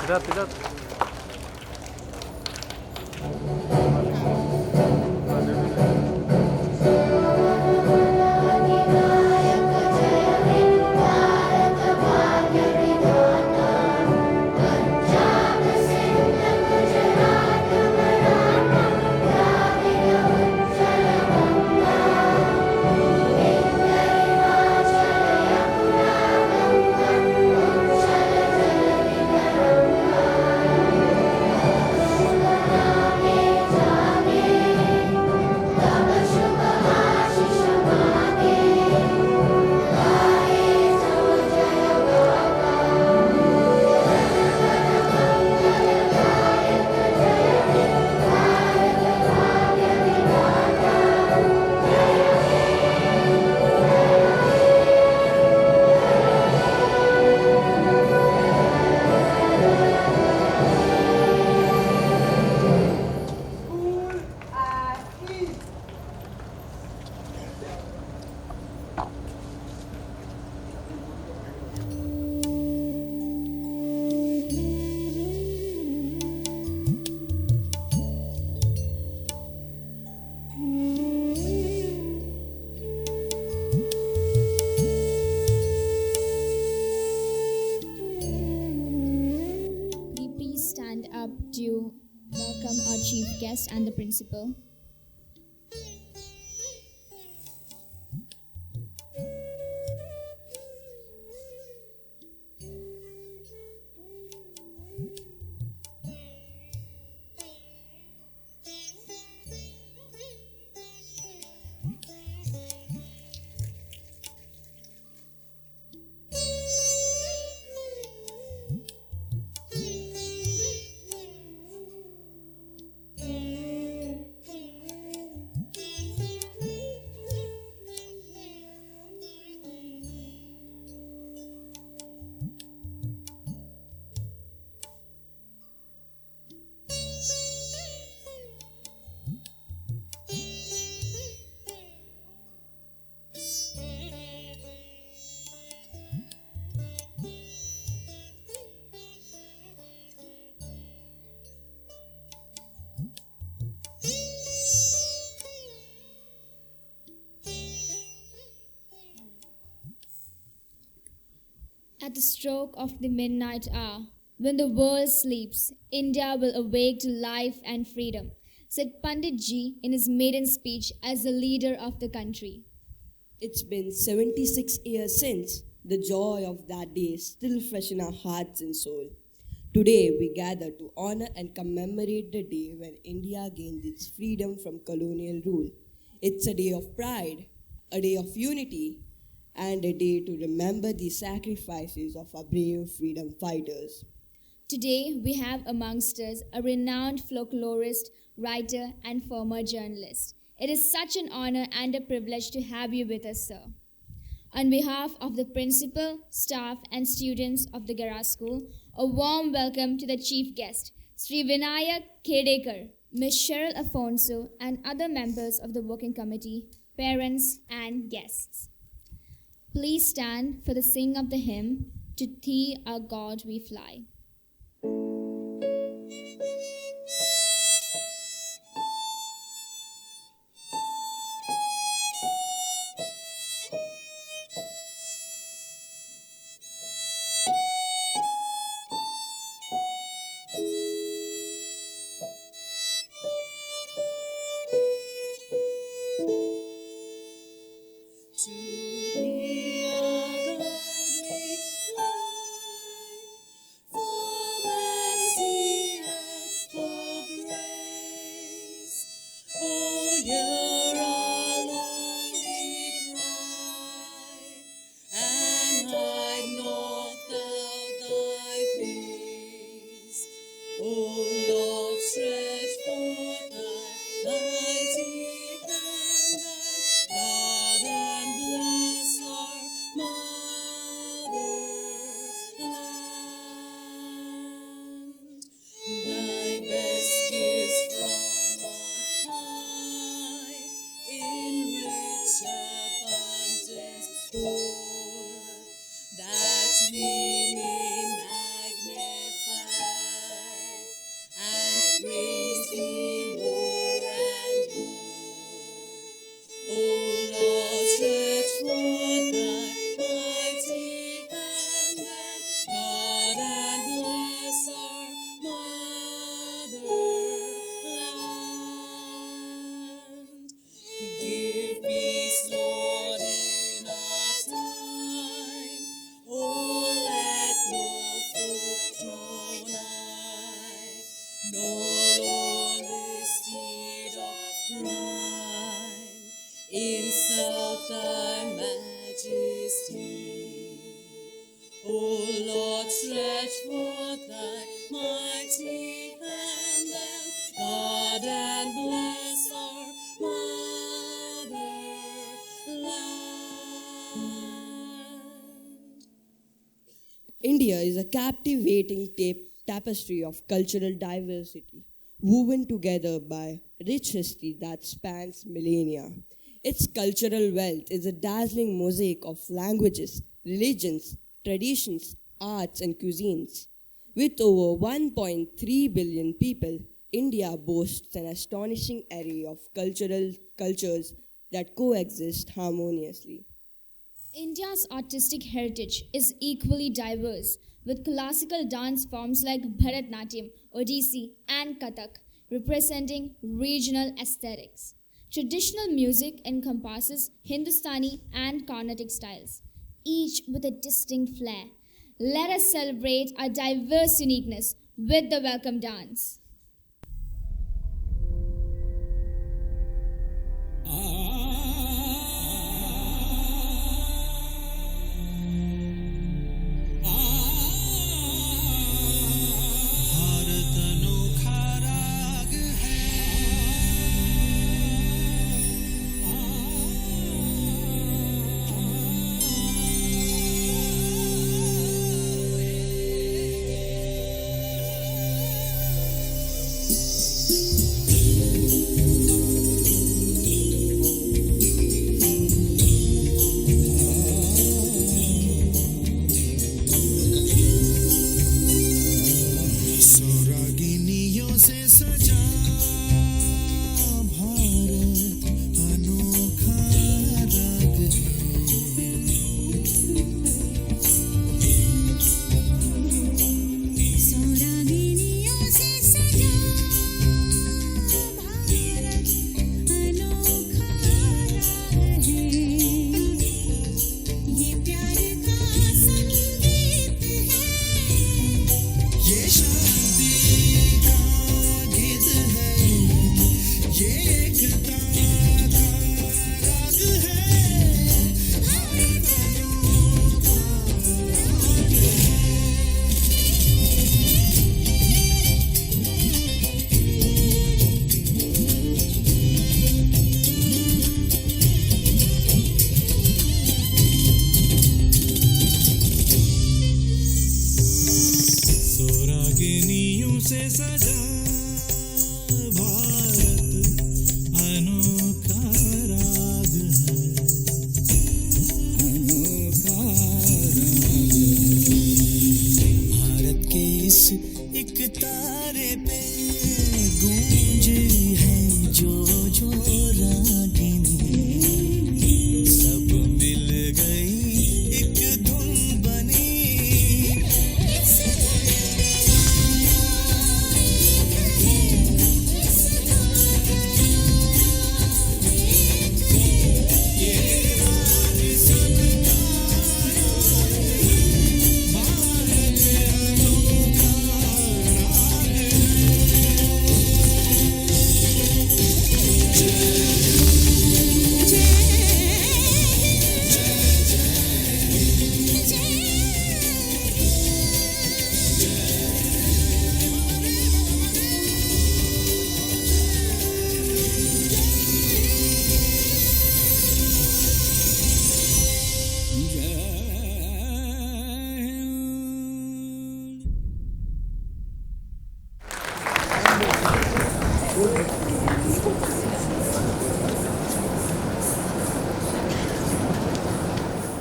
इधर We please stand up to welcome our chief guest and the principal. At the stroke of the midnight hour, when the world sleeps, India will awake to life and freedom, said Pandit Ji in his maiden speech as the leader of the country. It's been 76 years since. The joy of that day is still fresh in our hearts and soul. Today we gather to honor and commemorate the day when India gained its freedom from colonial rule. It's a day of pride, a day of unity, and a day to remember the sacrifices of our brave freedom fighters. Today, we have amongst us a renowned folklorist, writer, and former journalist. It is such an honor and a privilege to have you with us, sir. On behalf of the principal, staff, and students of the Gera School, a warm welcome to the chief guest, Sri Vinayak Khedekar, Ms. Cheryl Afonso, and other members of the working committee, parents, and guests. Please stand for the sing of the hymn, To Thee, Our God, We Fly. nor lonely steed of crime. Insult thy majesty. O Lord, stretch forth thy mighty hand and guard and bless our motherland. India is a captivating tapestry of cultural diversity, woven together by rich history that spans millennia. Its cultural wealth is a dazzling mosaic of languages, religions, traditions, arts, and cuisines. With over 1.3 billion people, India boasts an astonishing array of cultures that coexist harmoniously. India's artistic heritage is equally diverse, with classical dance forms like Bharatnatyam, Odissi, and Kathak representing regional aesthetics. Traditional music encompasses Hindustani and Carnatic styles, each with a distinct flair. Let us celebrate our diverse uniqueness with the welcome dance.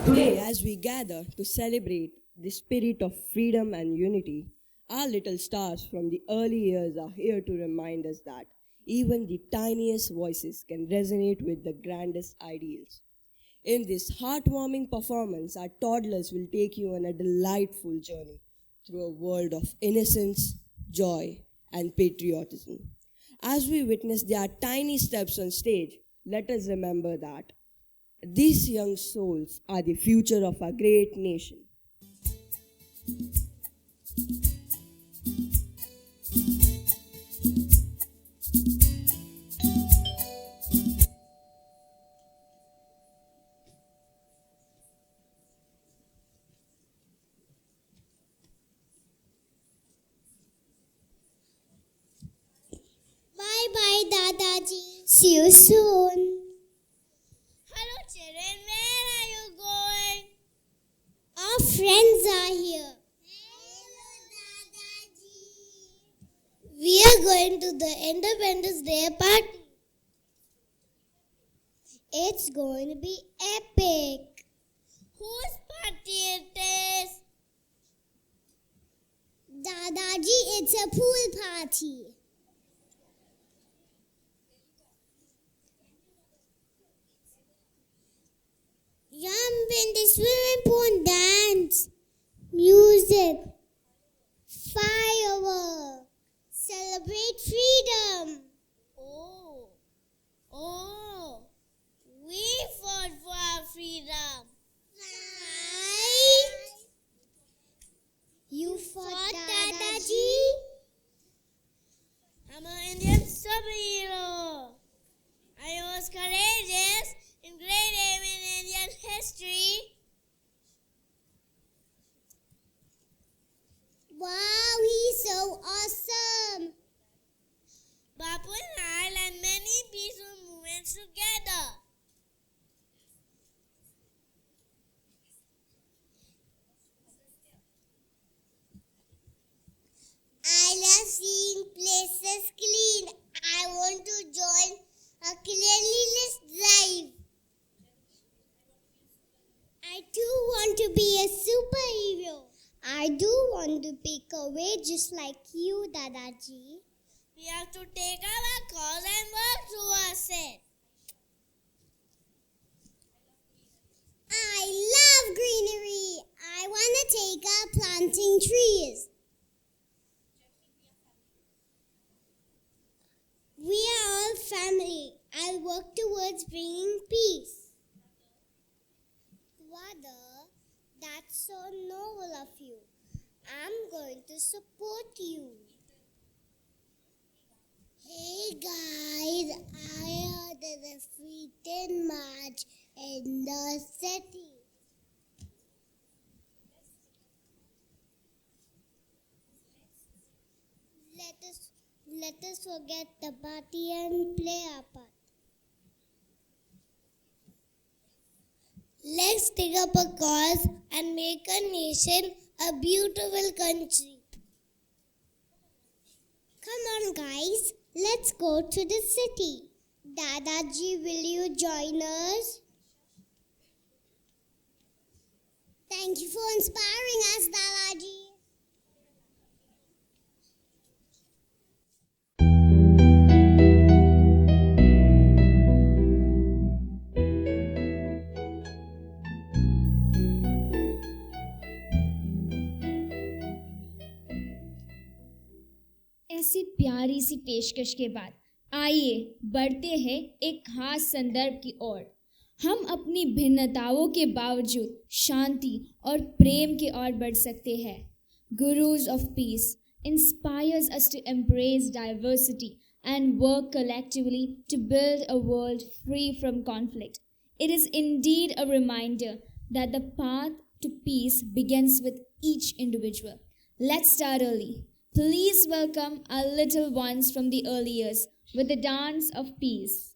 Today, as we gather to celebrate the spirit of freedom and unity, our little stars from the early years are here to remind us that even the tiniest voices can resonate with the grandest ideals. In this heartwarming performance, our toddlers will take you on a delightful journey through a world of innocence, joy, and patriotism. As we witness their tiny steps on stage, let us remember that these young souls are the future of our great nation. Dadaji. See you soon. Hello, children. Where are you going? Our friends are here. Hello, Dadaji. We are going to the Independence Day party. It's going to be epic. Whose party it is? Dadaji, it's a pool party. Jump in the swimming pool and dance. Music. Fireworks. Celebrate freedom. Oh. We fought for our freedom. Right? You fought, Dadaji? I'm an Indian superhero. I was courageous in grade 8 in Indian history. Wow, he's so awesome. Bapu and I led many peaceful movements together. I love seeing places clean. I want to join a cleanliness drive. I do want to be a superhero. I do want to be courageous like you, Dadaji. We have to take up our cause and work towards it. I love greenery. I want to take up planting trees. We are all family. I'll work towards bringing peace. Father, that's so noble of you. I'm going to support you. Hey guys, I heard there's a freedom march in the city. Let us forget the party and play our part. Let's take up a cause and make a nation a beautiful country. Come on, guys. Let's go to the city. Dadaji, will you join us? Thank you for inspiring us, Dadaji. ऐसी प्यारी सी पेशकश के बाद आइए बढ़ते हैं एक खास संदर्भ की ओर। हम अपनी भिन्नताओं के बावजूद शांति और प्रेम की ओर बढ़ सकते हैं। Gurus of Peace inspires us to embrace diversity and work collectively to build a world free from conflict. It is indeed a reminder that the path to peace begins with each individual. Let's start early. Please welcome our little ones from the early years with the dance of peace.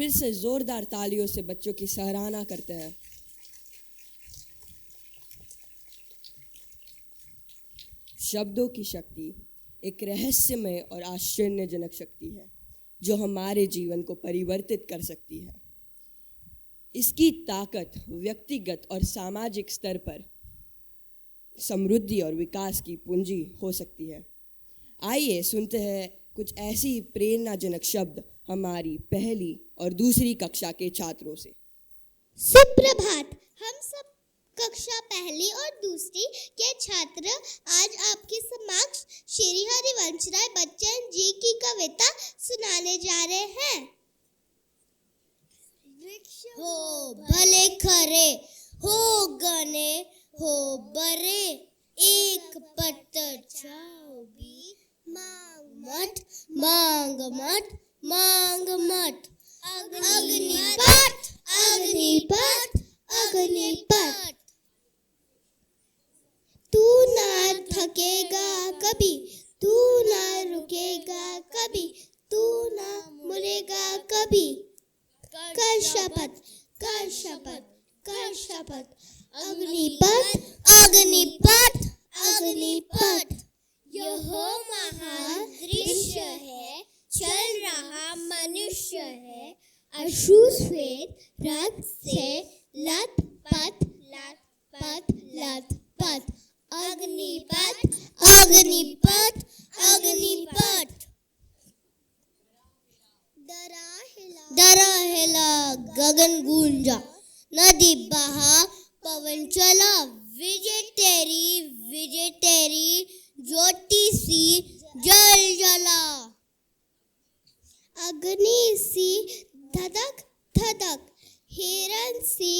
फिर से जोरदार तालियों से बच्चों की सराहना करते हैं। शब्दों की शक्ति एक रहस्यमय और आश्चर्यजनक शक्ति है जो हमारे जीवन को परिवर्तित कर सकती है। इसकी ताकत व्यक्तिगत और सामाजिक स्तर पर समृद्धि और विकास की पूंजी हो सकती है। आइए सुनते हैं कुछ ऐसी प्रेरणाजनक शब्द हमारी पहली और दूसरी कक्षा के छात्रों से। सुप्रभात। हम सब कक्षा पहली और दूसरी के छात्र आज आपके समक्ष श्री हरिवंश राय बच्चन जी की कविता सुनाने जा रहे हैं। हो भले खरे, हो गने, हो बरे, एक पत्थर छाओगी, मांग मत, मांग मत, मांग मत। अग्निपथ, अग्निपथ, अग्निपथ। तू ना थकेगा कभी, तू ना रुकेगा कभी, तू ना मुड़ेगा कभी। कर शपथ, कर शपथ, कर शपथ। अग्निपथ, अग्निपथ, अग्निपथ। यह महान दृश्य है, चल रहा मनुष्य है, अश्रु श्वेत रक्त से लत पत, लत पत, लत पत। अग्निपथ, अग्निपथ, अग्निपथ। दरा हिला गगन गूंजा, नदी बहा पवन चला, विजय तेरी ज्योति सी जल जला। अग्नि सी धधक धधक, हिरण सी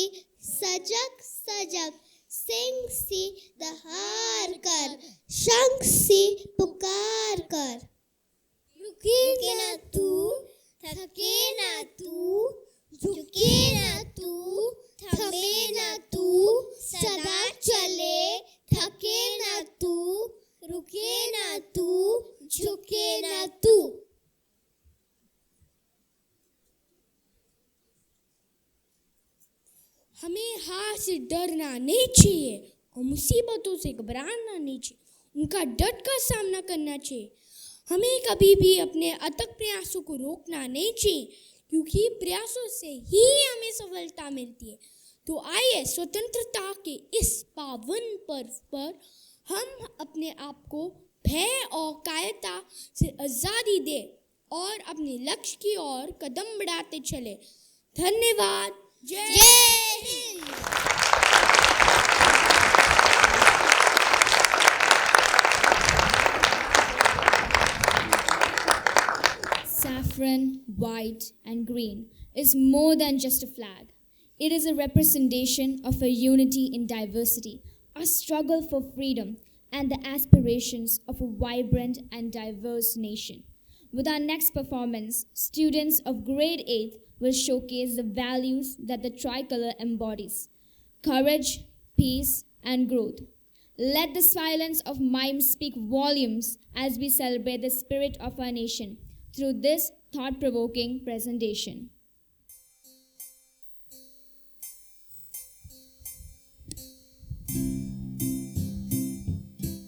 सजग सजग, सिंह सी दहाड़ कर, शंख सी पुकार कर। रुके ना तू, थके ना तू, झुके ना तू, थमे ना तू, सदा चले, थके ना तू, रुके ना तू, झुके ना तू। हमें हार से डरना नहीं चाहिए और मुसीबतों से घबराना नहीं चाहिए, उनका डट कर सामना करना चाहिए। हमें कभी भी अपने अथक प्रयासों को रोकना नहीं चाहिए, क्योंकि प्रयासों से ही हमें सफलता मिलती है। तो आइए स्वतंत्रता के इस पावन पर्व पर हम अपने आप को भय और कायरता से आज़ादी दें और अपने लक्ष्य की ओर कदम बढ़ाते चले। धन्यवाद। जय Hind. Saffron, white, and green is more than just a flag. It is a representation of a unity in diversity, a struggle for freedom, and the aspirations of a vibrant and diverse nation. With our next performance, students of grade 8 will showcase the values that the tricolor embodies: courage, peace, and growth. Let the silence of mime speak volumes as we celebrate the spirit of our nation through this thought-provoking presentation.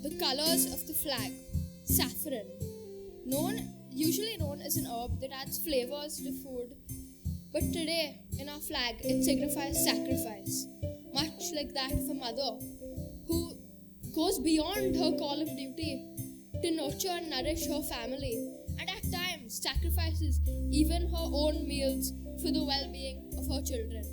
The colors of the flag. Saffron. Usually known as an herb that adds flavors to food. But today, in our flag, it signifies sacrifice. Much like that of a mother who goes beyond her call of duty to nurture and nourish her family, and at times sacrifices even her own meals for the well-being of her children.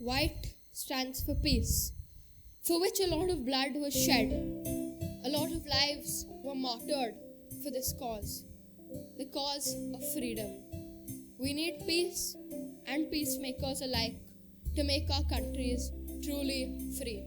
white stands for peace, for which a lot of blood was shed. A lot of lives were martyred for this cause, the cause of freedom. We need peace and peacemakers alike to make our countries truly free.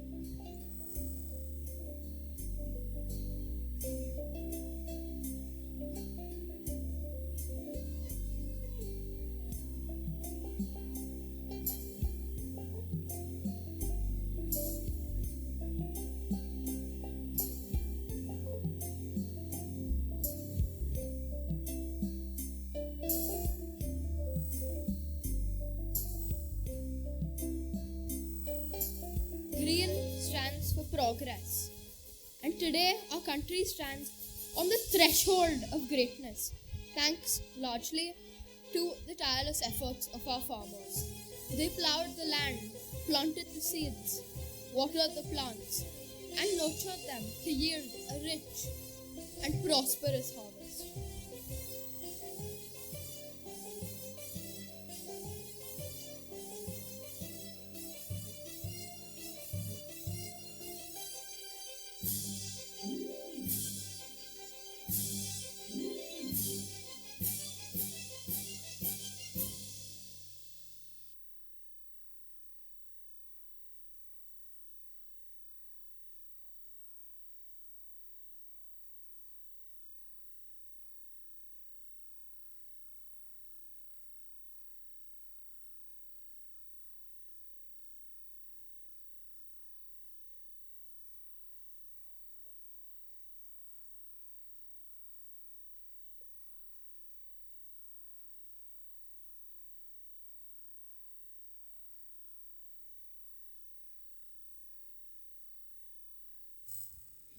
Green stands for progress. And today our country stands on the threshold of greatness, thanks largely to the tireless efforts of our farmers. They plowed the land, planted the seeds, watered the plants, and nurtured them to yield a rich and prosperous harvest.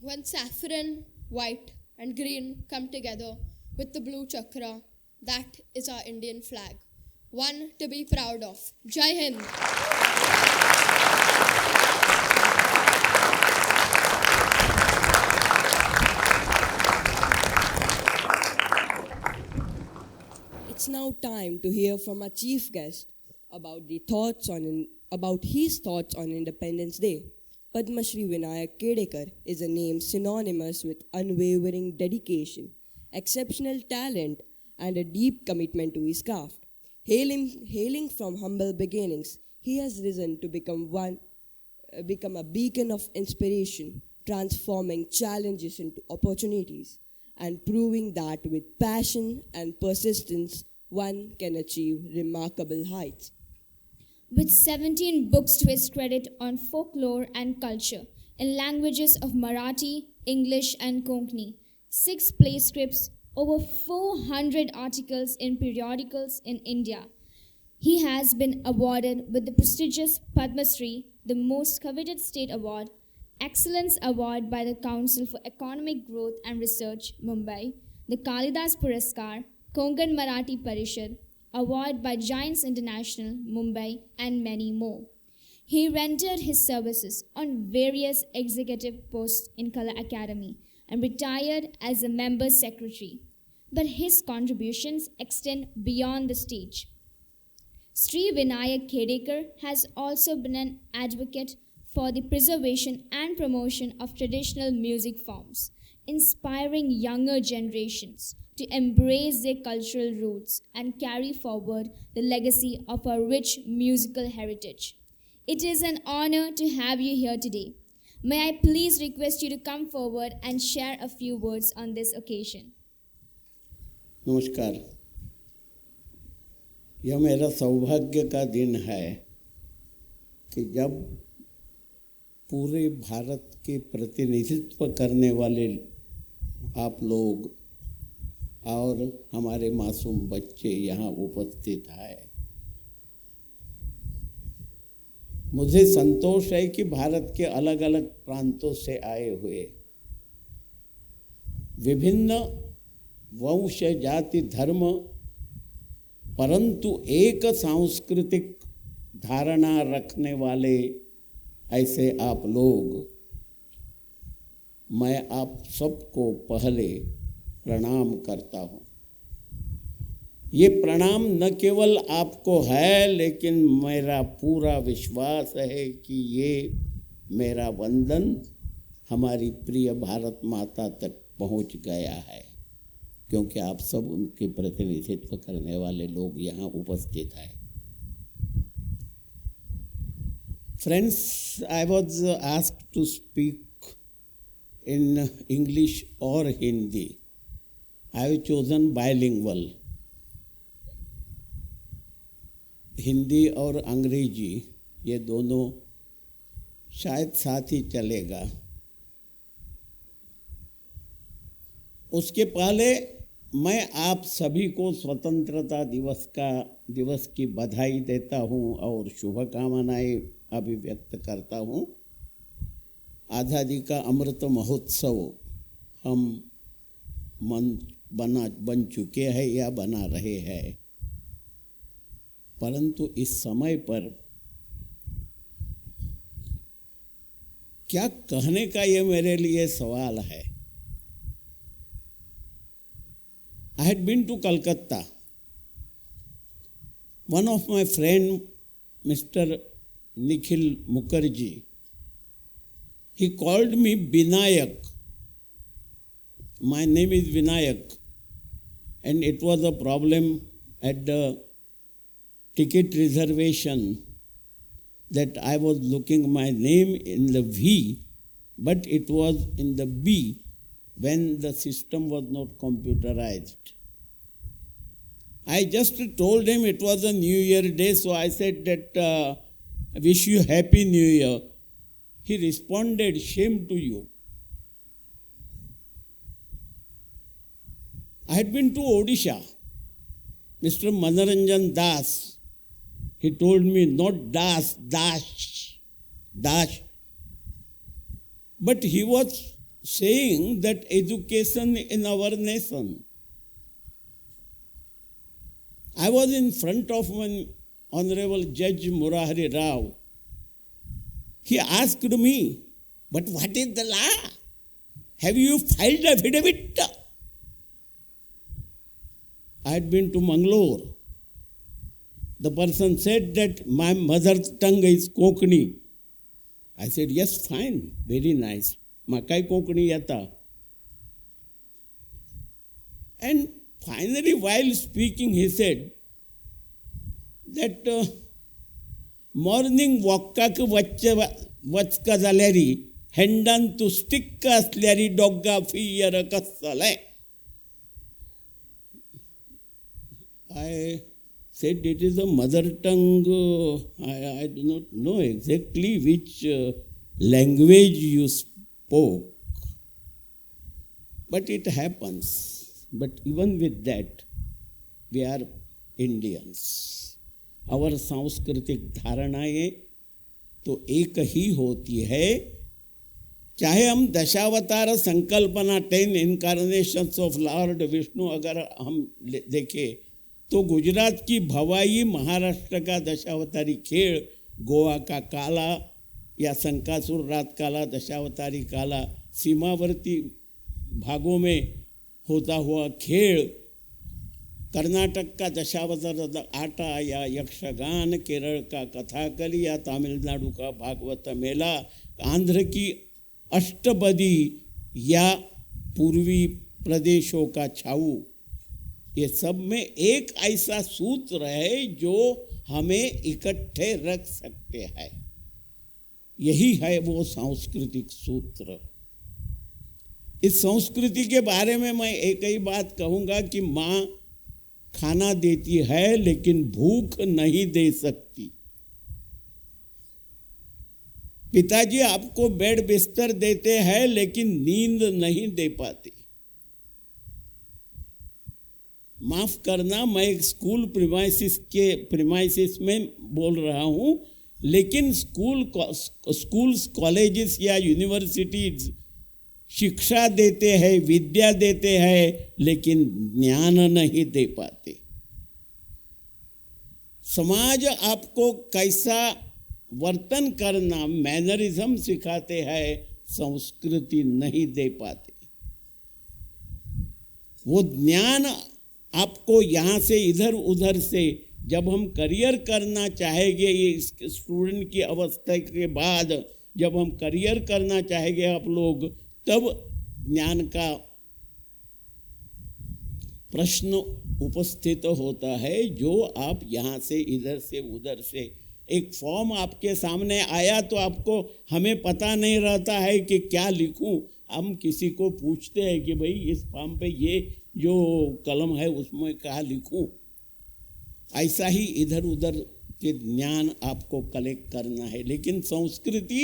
When saffron, white, and green come together with the blue chakra, that is our Indian flag. One to be proud of. Jai Hind. It's now time to hear from our chief guest about his thoughts on Independence Day. Padma Shri Vinayak Kedekar is a name synonymous with unwavering dedication, exceptional talent, and a deep commitment to his craft. Hailing from humble beginnings, he has risen to become a beacon of inspiration, transforming challenges into opportunities, and proving that with passion and persistence, one can achieve remarkable heights. With 17 books to his credit on folklore and culture in languages of Marathi, English, and Konkani, 6 play scripts, over 400 articles in periodicals in India. He has been awarded with the prestigious Padma Shri, the most coveted state award, Excellence Award by the Council for Economic Growth and Research, Mumbai, the Kalidas Puraskar, Konkan Marathi Parishad, Award by Giants International, Mumbai, and many more. He rendered his services on various executive posts in Kala Academy and retired as a member secretary. But his contributions extend beyond the stage. Sri Vinayak Kedekar has also been an advocate for the preservation and promotion of traditional music forms, inspiring younger generations to embrace their cultural roots and carry forward the legacy of our rich musical heritage. It is an honor to have you here today. May I please request you to come forward and share a few words on this occasion. नमस्कार। यह मेरा सौभाग्य का दिन है कि जब पूरे भारत के प्रतिनिधित्व करने वाले आप लोग और हमारे मासूम बच्चे यहाँ उपस्थित हैं। मुझे संतोष है कि भारत के अलग अलग प्रांतों से आए हुए विभिन्न वंश जाति धर्म परंतु एक सांस्कृतिक धारणा रखने वाले ऐसे आप लोग, मैं आप सबको पहले प्रणाम करता हूँ। ये प्रणाम न केवल आपको है, लेकिन मेरा पूरा विश्वास है कि ये मेरा वंदन हमारी प्रिय भारत माता तक पहुंच गया है, क्योंकि आप सब उनके प्रतिनिधित्व करने वाले लोग यहाँ उपस्थित हैं। Friends, I was asked to speak in English or Hindi. I have chosen bilingual. Hindi और अंग्रेजी ये दोनों शायद साथ ही चलेगा। उसके पहले मैं आप सभी को स्वतंत्रता दिवस की बधाई देता हूँ और शुभकामनाएं अभिव्यक्त करता हूँ। आज़ादी का अमृत महोत्सव हम बन चुके हैं या बना रहे हैं, परंतु इस समय पर क्या कहने का ये मेरे लिए सवाल है। I had been to Calcutta. One of my friend, Mr. Nikhil Mukherjee, he called me Vinayak. My name is Vinayak, and it was a problem at the ticket reservation that I was looking my name in the V, but it was in the B when the system was not computerized. I just told him it was a New Year day, so I said that wish you Happy New Year. He responded, shame to you. I had been to Odisha. Mr. Manoranjan Das, he told me not Das, Dash. But he was saying that education in our nation. I was in front of one Honorable Judge Murari Rao. He asked me, but what is the law? Have you filed affidavit? I had been to Mangalore. The person said that my mother tongue is Konkani. I said, yes, fine, very nice. Makai Konkani yata. And finally, while speaking, he said that morning walka ke vachka zaleri, hendan to stick asleri dogga fiyara kassale. I said it is a mother tongue. I do not know exactly which language you spoke, but it happens. But even with that, we are Indians. Our सांस्कृतिक धारणाएं तो एक ही होती है, चाहे हम दशावतार संकल्पना 10 incarnations of Lord Vishnu अगर हम देखें तो गुजरात की भवाई, महाराष्ट्र का दशावतारी खेल, गोवा का काला या संकासुर रात काला, दशावतारी काला, सीमावर्ती भागों में होता हुआ खेल, कर्नाटक का दशावतार आटा या यक्षगान, केरल का कथाकली या तमिलनाडु का भागवत मेला, आंध्र की अष्टपदी या पूर्वी प्रदेशों का छाऊ, ये सब में एक ऐसा सूत्र है जो हमें इकट्ठे रख सकते हैं। यही है वो सांस्कृतिक सूत्र। इस संस्कृति के बारे में मैं एक ही बात कहूँगा कि माँ खाना देती है लेकिन भूख नहीं दे सकती। पिताजी आपको बेड बिस्तर देते हैं लेकिन नींद नहीं दे पाते। माफ करना, मैं एक स्कूल प्रीमाइसिस में बोल रहा हूँ, लेकिन स्कूल्स, कॉलेजेस या यूनिवर्सिटीज शिक्षा देते हैं, विद्या देते हैं, लेकिन ज्ञान नहीं दे पाते। समाज आपको कैसा वर्तन करना, मैनरिज्म सिखाते हैं, संस्कृति नहीं दे पाते। वो ज्ञान आपको यहाँ से इधर उधर से जब हम करियर करना चाहेंगे, ये स्टूडेंट की अवस्था के बाद जब हम करियर करना चाहेंगे आप लोग, तब ज्ञान का प्रश्न उपस्थित होता है। जो आप यहाँ से इधर से उधर से एक फॉर्म आपके सामने आया तो आपको, हमें पता नहीं रहता है कि क्या लिखूं। हम किसी को पूछते हैं कि भाई इस फॉर्म पे ये जो कलम है उसमें क्या लिखूं। ऐसा ही इधर उधर के ज्ञान आपको कलेक्ट करना है, लेकिन संस्कृति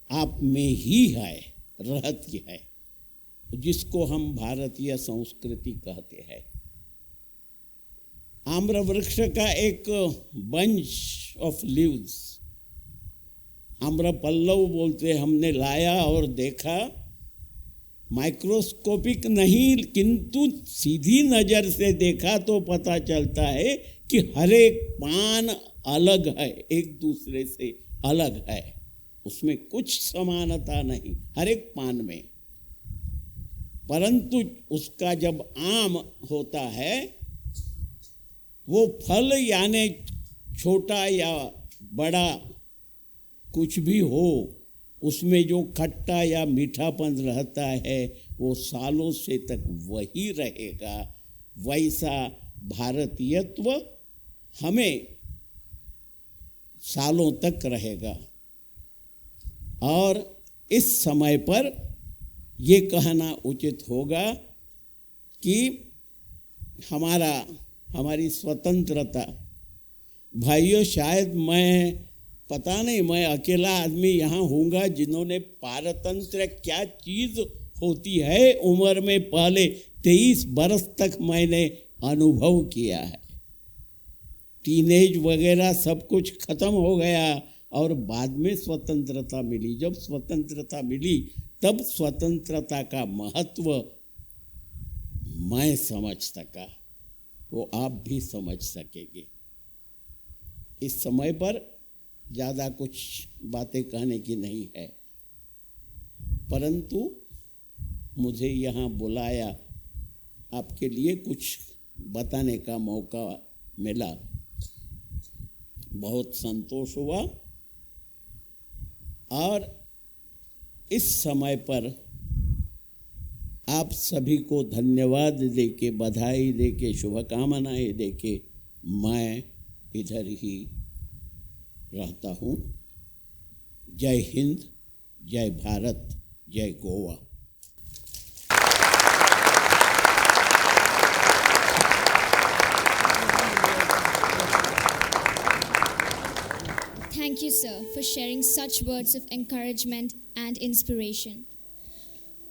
आप में ही है, रहती है, जिसको हम भारतीय संस्कृति कहते हैं। आम्र वृक्ष का एक बंच ऑफ लीव्स, आम्र पल्लव बोलते, हमने लाया और देखा, माइक्रोस्कोपिक नहीं किंतु सीधी नज़र से देखा तो पता चलता है कि हर एक पान अलग है, एक दूसरे से अलग है, उसमें कुछ समानता नहीं हर एक पान में। परंतु उसका जब आम होता है, वो फल यानी छोटा या बड़ा कुछ भी हो, उसमें जो खट्टा या मीठापन रहता है वो सालों से तक वही रहेगा। वैसा भारतीयत्व हमें सालों तक रहेगा। और इस समय पर ये कहना उचित होगा कि हमारी स्वतंत्रता, भाइयों, शायद पता नहीं मैं अकेला आदमी यहाँ हूँगा जिन्होंने पारतंत्र क्या चीज़ होती है उम्र में पहले 23 बरस तक मैंने अनुभव किया है। टीनेज वगैरह सब कुछ खत्म हो गया और बाद में स्वतंत्रता मिली। जब स्वतंत्रता मिली तब स्वतंत्रता का महत्व मैं समझ सका, वो आप भी समझ सकेंगे। इस समय पर ज़्यादा कुछ बातें कहने की नहीं है, परंतु मुझे यहाँ बुलाया, आपके लिए कुछ बताने का मौका मिला, बहुत संतोष हुआ। और इस समय पर आप सभी को धन्यवाद देके, बधाई देके, शुभकामनाएं देके मैं इधर ही रहता हूँ। जय हिंद, जय भारत, जय Goa. Thank you, sir, for sharing such words of encouragement and inspiration.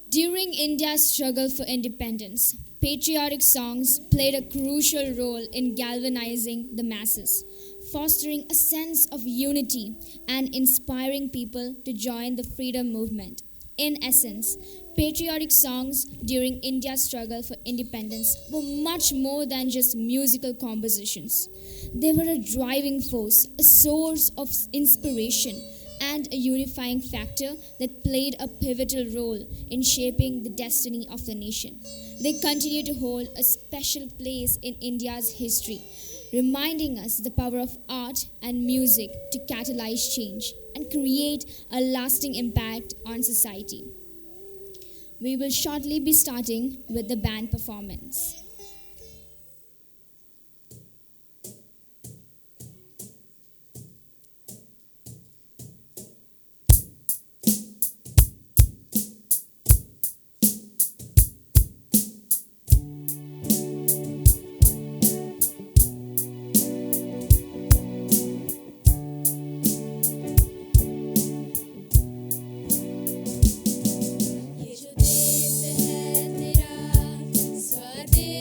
During India's struggle for independence, patriotic songs played a crucial role in galvanizing the masses, fostering a sense of unity and inspiring people to join the freedom movement. In essence, patriotic songs during India's struggle for independence were much more than just musical compositions. They were a driving force, a source of inspiration, and a unifying factor that played a pivotal role in shaping the destiny of the nation. They continue to hold a special place in India's history, reminding us the power of art and music to catalyze change and create a lasting impact on society. We will shortly be starting with the band performance. ये जो देश है तेरा, स्वदेश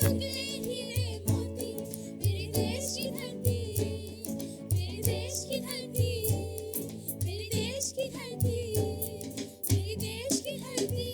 उगले हीरे मोती, मेरे देश की धरती, मेरे देश की धरती, मेरे देश की धरती, मेरे देश की धरती.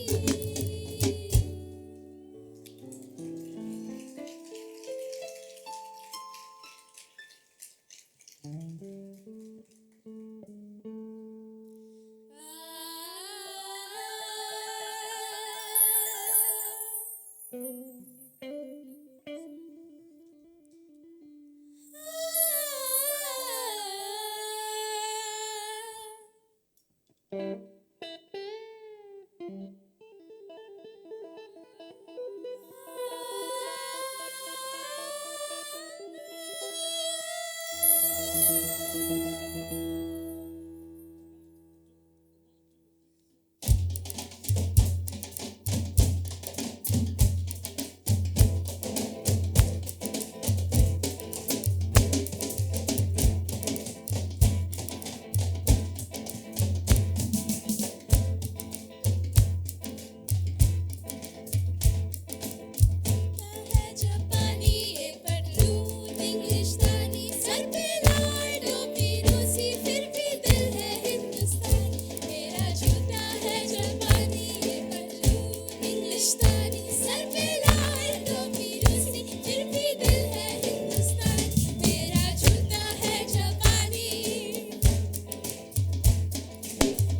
जापानी ये पतलून इंग्लिशतानी, सर पे लाल टोपी रूसी, फिर भी दिल है हिंदुस्तानी. मेरा जूता है जापानी ये पतलून इंग्लिशतानी, सर पे लाल टोपी रूसी, फिर भी दिल है हिंदुस्तानी. मेरा जूता है जापानी.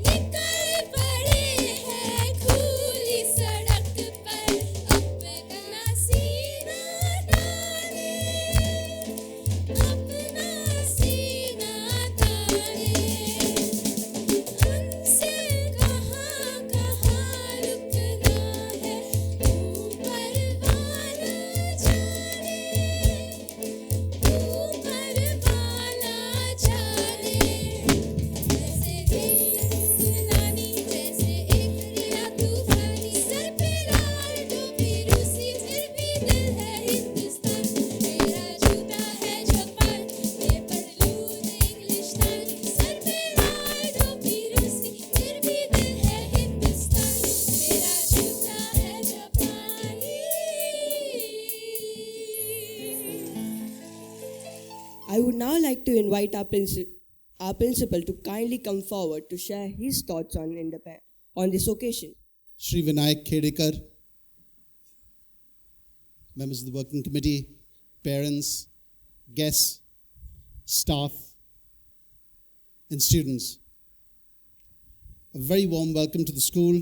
निकल पड़े हैं खुली सड़क पर, अपना सीना ताने, अपना सीना ताने. हमसे कहाँ कहाँ रुकना है, ऊपर वाला जाने, ऊपर वाला जाने. जैसे दिलानी, जैसे एक रिया तूफानी, सर पे लाल टोपी रूसी, फिर भी दिल है हिंदुस्तान. मेरा जूता है जापान ये पतलून इंग्लिशतानी, सर पे लाल टोपी रूसी, फिर भी दिल है हिंदुस्तान. मेरा जूता है जापानी. I would now like to invite our principal to kindly come forward to share his thoughts on this occasion. Shri Vinayak Khedekar, members of the working committee, parents, guests, staff, and students. A very warm welcome to the school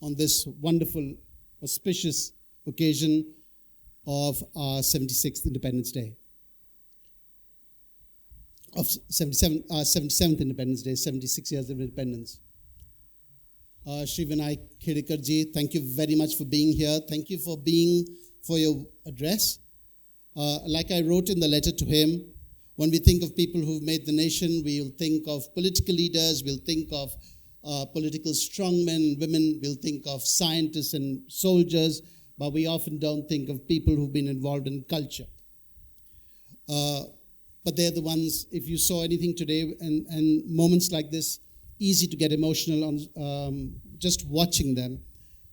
on this wonderful, auspicious occasion of our 76th Independence Day. Of 77th Independence Day, 76 years of independence. Shri Vinayak Khedekar ji, thank you very much for being here. Thank you for your address. Like I wrote in the letter to him, when we think of people who've made the nation, we'll think of political leaders, we'll think of political strongmen and women, we'll think of scientists and soldiers, but we often don't think of people who've been involved in culture. But they're the ones, if you saw anything today, and moments like this, easy to get emotional on just watching them.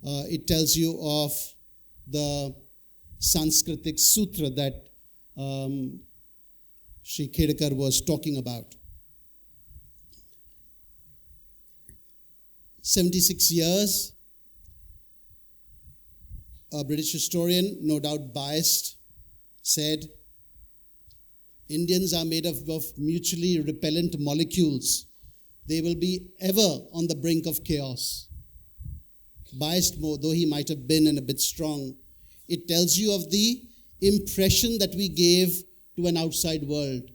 It tells you of the Sanskritic sutra that Shri Khedekar was talking about. 76 years, a British historian, no doubt biased, said, Indians are made of mutually repellent molecules. They will be ever on the brink of chaos. Biased more, though he might have been and a bit strong, it tells you of the impression that we gave to an outside world.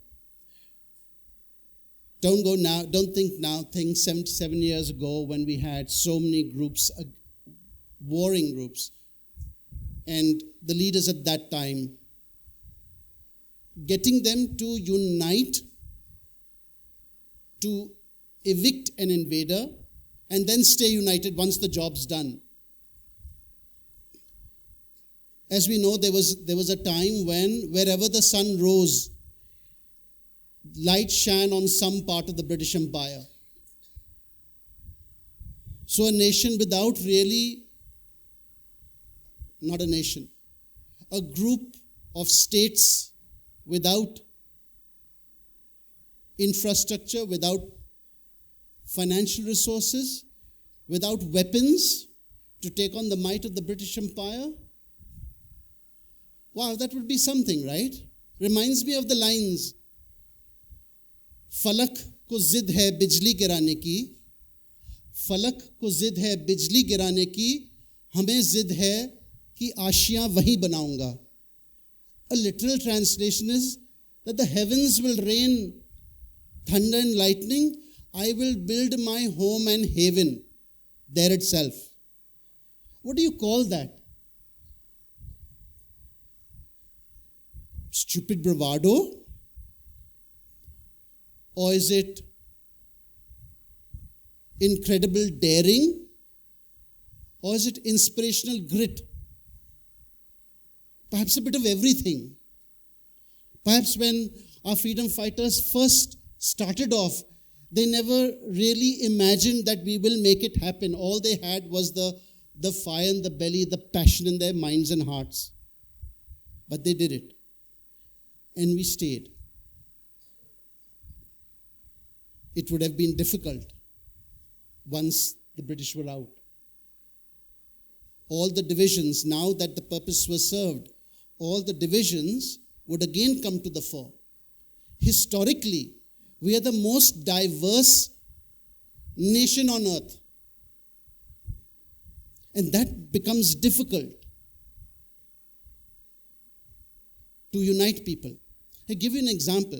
Don't think now, think 77 years ago when we had so many groups, warring groups, and the leaders at that time, getting them to unite, to evict an invader, and then stay united once the job's done. As we know, there was a time when wherever the sun rose, light shone on some part of the British Empire. So a nation without really, not a nation, a group of states without infrastructure, without financial resources, without weapons to take on the might of the British Empire? Wow, that would be something, right? Reminds me of the lines, फलक को जिद है बिजली गिराने की, फलक को जिद है बिजली गिराने की, हमें जिद है कि आशियां वहीं बनाऊंगा. A literal translation is that the heavens will rain thunder and lightning, I will build my home and haven there itself. What do you call that? Stupid bravado? Or is it incredible daring? Or is it inspirational grit? Perhaps a bit of everything. Perhaps when our freedom fighters first started off, they never really imagined that we will make it happen. All they had was the fire in the belly, the passion in their minds and hearts. But they did it. And we stayed. It would have been difficult once the British were out. All the divisions, now that the purpose was served, all the divisions would again come to the fore. Historically, we are the most diverse nation on earth. And that becomes difficult to unite people. I'll give you an example.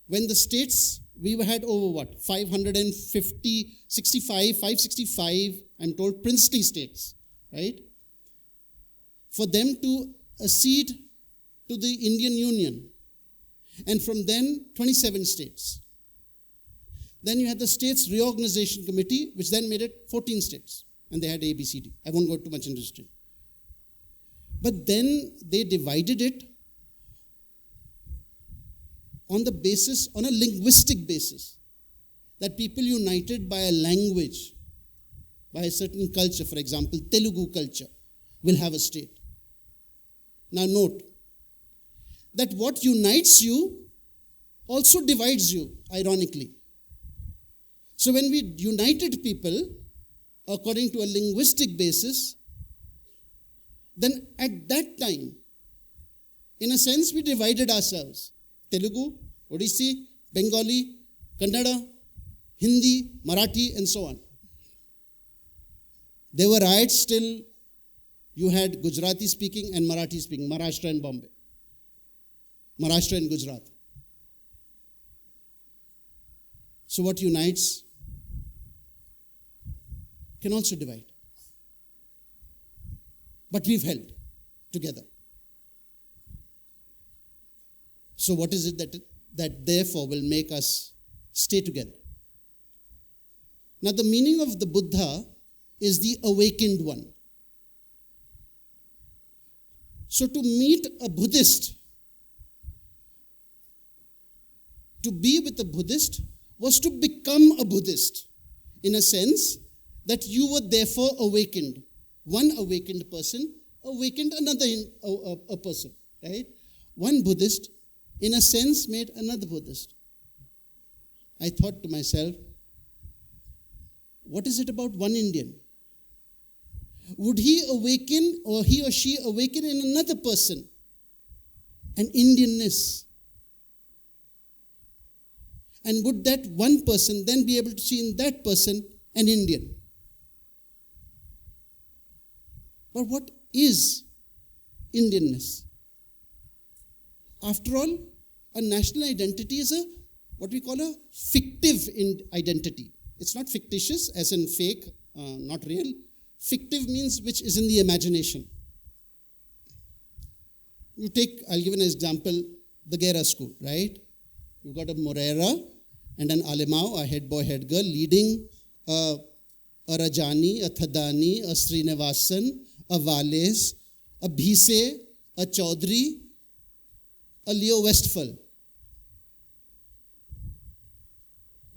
When the states, we had over 565, I'm told, princely states, right? For them to accede to the Indian Union. And from then, 27 states. Then you had the States Reorganization Committee, which then made it 14 states. And they had ABCD. I won't go too much into history. But then they divided it on a linguistic basis. That people united by a language, by a certain culture, for example, Telugu culture, will have a state. Now note, that what unites you also divides you, ironically. So when we united people according to a linguistic basis, then at that time, in a sense, we divided ourselves. Telugu, Odissi, Bengali, Kannada, Hindi, Marathi, and so on. There were riots still. You had Gujarati speaking and Marathi speaking, Maharashtra and Bombay. Maharashtra and Gujarat. So what unites can also divide. But we've held together. So what is it that therefore will make us stay together? Now the meaning of the Buddha is the awakened one. So to meet a Buddhist, to be with a Buddhist was to become a Buddhist, in a sense that you were therefore awakened. One awakened person awakened another a person, right? One Buddhist, in a sense, made another Buddhist. I thought to myself, what is it about one Indian? Would he awaken, or he or she awaken in another person an Indianness? And would that one person then be able to see in that person an Indian? But what is Indianness? After all, a national identity is what we call a fictive identity. It's not fictitious, as in fake, not real. Fictive means which is in the imagination. I'll give an example, the Gera School, right? You've got a Morera and an Alemao, a head boy, head girl, leading a Rajani, a Thadani, a Srinivasan, a Vales, a Bhise, a Chaudhary, a Leo Westphal.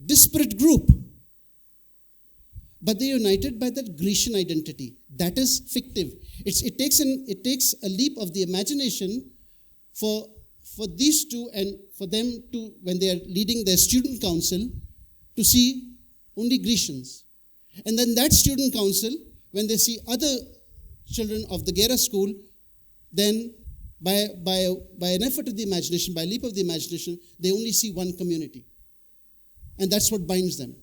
Disparate group. But they are united by that Grecian identity. That is fictive. It takes a leap of the imagination for these two and for them to, when they are leading their student council, to see only Grecians. And then that student council, when they see other children of the Gera School, then by an effort of the imagination, by a leap of the imagination, they only see one community. And that's what binds them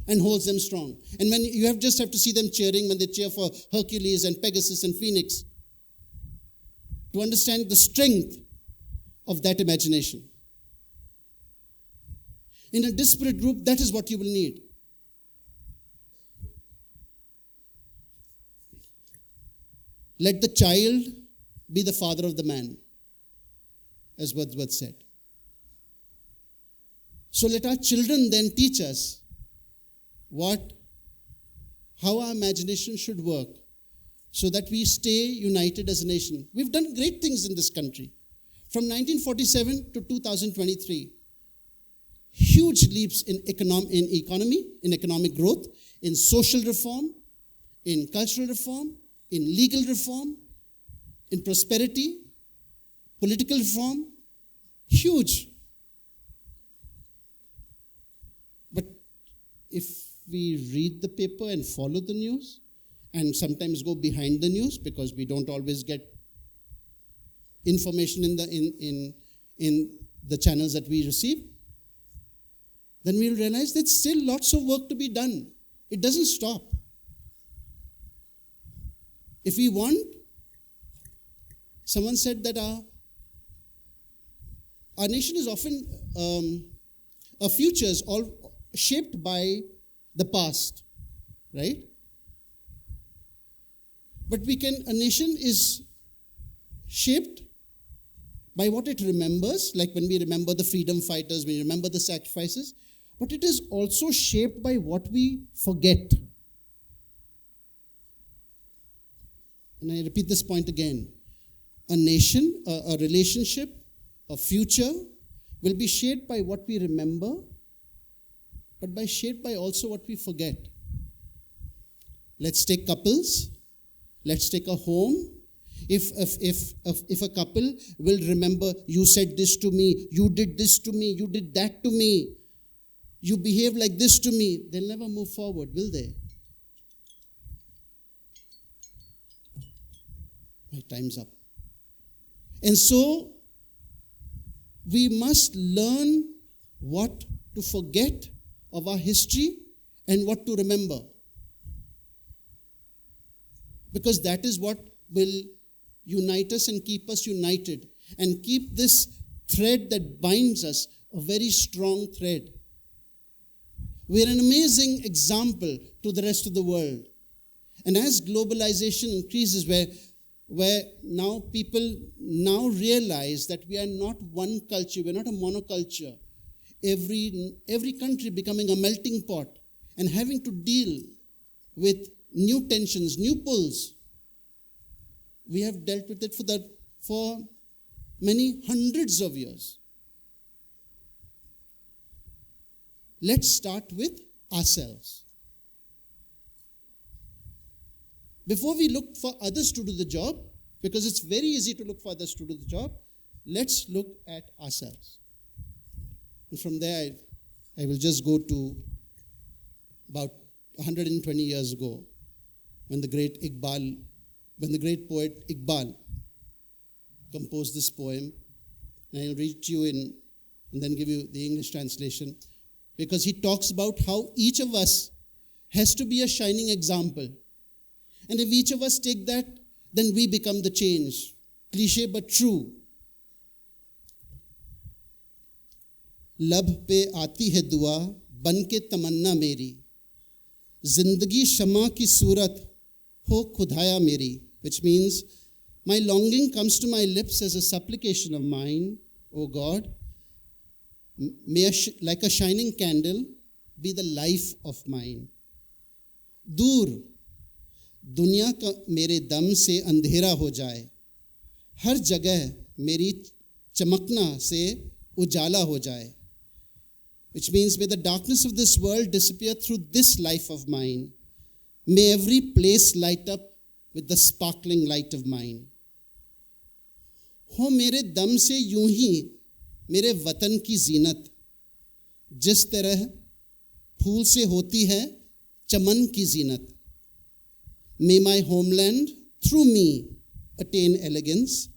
and holds them strong. And when you just have to see them cheering when they cheer for Hercules and Pegasus and Phoenix, to understand the strength of that imagination. In a disparate group, that is what you will need. Let the child be the father of the man, as Wordsworth said. So let our children then teach us how our imagination should work, so that we stay united as a nation. We've done great things in this country. From 1947 to 2023, huge leaps in economy, in economic growth, in social reform, in cultural reform, in legal reform, in prosperity, political reform, huge. But if we read the paper and follow the news, and sometimes go behind the news because we don't always get information in the channels that we receive, then we'll realize there's still lots of work to be done. It doesn't stop. If we want, someone said that our nation is often, our future is all shaped by the past, right? But a nation is shaped by what it remembers, like when we remember the freedom fighters, we remember the sacrifices, but it is also shaped by what we forget. And I repeat this point again. A nation, a relationship, a future will be shaped by what we remember, but shaped by also what we forget. Let's take couples. Let's take a home. If a couple will remember, you said this to me, you did this to me, you did that to me, you behaved like this to me, they'll never move forward, will they? My time's up. And so, we must learn what to forget of our history and what to remember. Because that is what will unite us and keep us united and keep this thread that binds us a very strong thread. We're an amazing example to the rest of the world. And as globalization increases, where now people now realize that we are not one culture, we're not a monoculture. Every country becoming a melting pot and having to deal with new tensions, new pulls. We have dealt with it for many hundreds of years. Let's start with ourselves. Before we look for others to do the job, because it's very easy to look for others to do the job, let's look at ourselves. And from there, I will just go to about 120 years ago, when the great poet Iqbal composed this poem. And I'll read to you and then give you the English translation, because he talks about how each of us has to be a shining example. And if each of us take that, then we become the change. Cliche but true. लब पे आती है दुआ बन के तमन्ना मेरी, जिंदगी शमा की सूरत हो खुदाया मेरी, which means my longing comes to my lips as a supplication of mine, O God, may like a shining candle be the life of mine. दूर दुनिया का मेरे दम से अंधेरा हो जाए, हर जगह मेरी चमकना से उजाला हो जाए, which means may the darkness of this world disappear through this life of mine. May every place light up with the sparkling light of mine. हो मेरे दम से यूं ही मेरे वतन की जीनत, जिस तरह फूल से होती है चमन की जीनत. May my homeland through me attain elegance,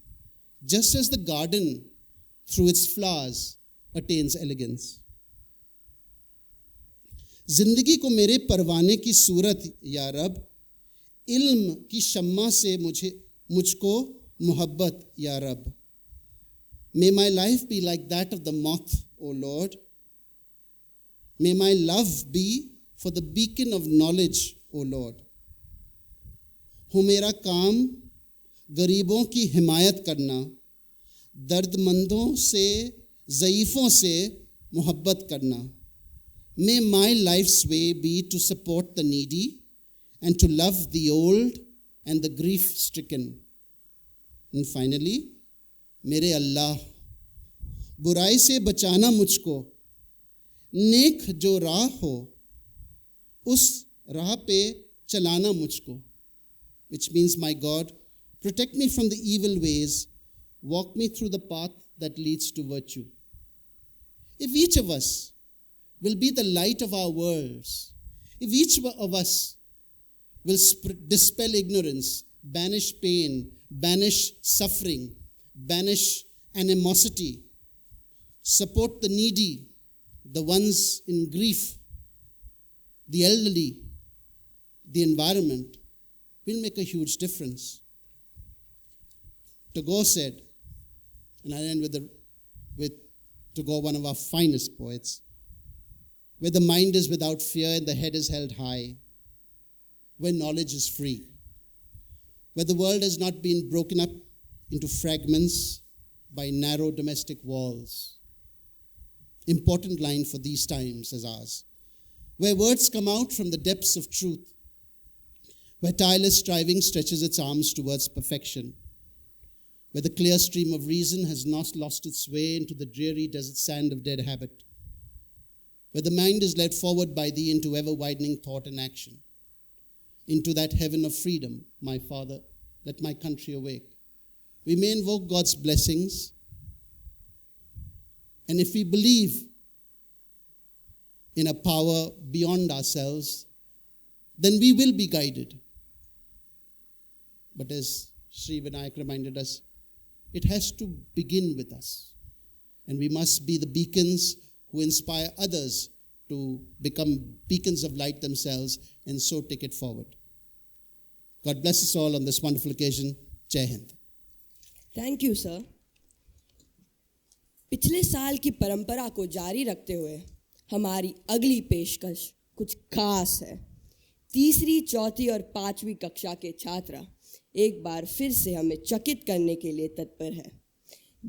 just as the garden through its flowers attains elegance. जिंदगी को मेरे परवाने की सूरत या रब, इल्म की शम्मा से मुझको मोहब्बत या रब. May my life be like that of the moth, O Lord. May my love be for the beacon of knowledge, O Lord. हो मेरा काम गरीबों की हिमायत करना, दर्दमंदों से ज़ईफ़ों से मोहब्बत करना. May my life's way be to support the needy and to love the old and the grief-stricken. And finally, मेरे अल्लाह, बुराई से बचाना मुझको, नेक जो राह हो उस राह पे चलाना मुझको. Which means, my God, protect me from the evil ways, walk me through the path that leads to virtue. If each of us will be the light of our worlds, if each of us will dispel ignorance, banish pain, banish suffering, banish animosity, support the needy, the ones in grief, the elderly, the environment, will make a huge difference. Tagore said, and I'll end with Tagore, one of our finest poets, where the mind is without fear and the head is held high, where knowledge is free, where the world has not been broken up into fragments by narrow domestic walls. Important line for these times as ours, where words come out from the depths of truth, where tireless striving stretches its arms towards perfection, where the clear stream of reason has not lost its way into the dreary desert sand of dead habit, where the mind is led forward by thee into ever-widening thought and action, into that heaven of freedom. My Father, let my country awake. We may invoke God's blessings, and if we believe in a power beyond ourselves, then we will be guided. But as Sri Vinayak reminded us, it has to begin with us. And we must be the beacons who inspire others to become beacons of light themselves and so take it forward. God bless us all on this wonderful occasion. Jai Hind. Thank you sir. पिछले साल की परंपरा को जारी रखते हुए हमारी अगली पेशकश कुछ खास है. तीसरी, चौथी और पांचवी कक्षा के छात्र एक बार फिर से हमें चकित करने के लिए तत्पर है.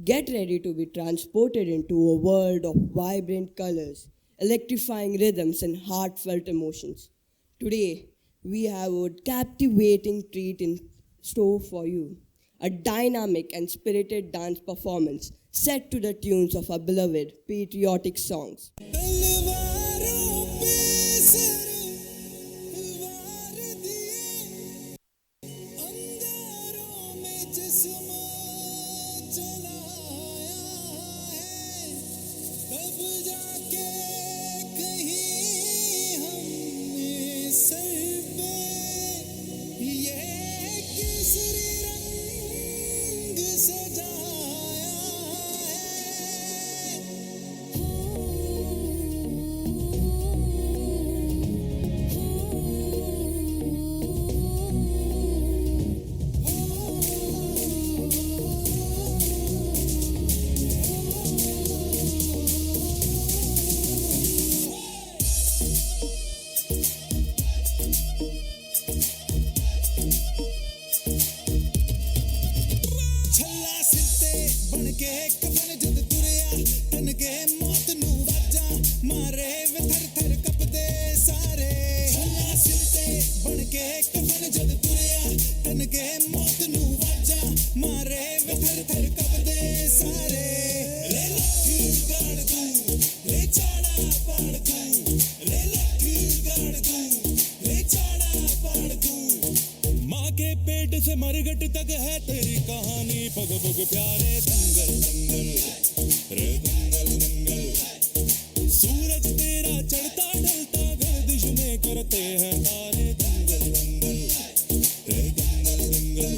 Get ready to be transported into a world of vibrant colors, electrifying rhythms and heartfelt emotions. Today, we have a captivating treat in store for you. A dynamic and spirited dance performance set to the tunes of our beloved patriotic songs. गिरगिट तक है तेरी कहानी, पग पग प्यारे दंगल दंगल रे दंगल दंगल। सूरज तेरा चढ़ता ढलता गर्दिश में करते हैं तारे, दंगल दंगल रे दंगल दंगल।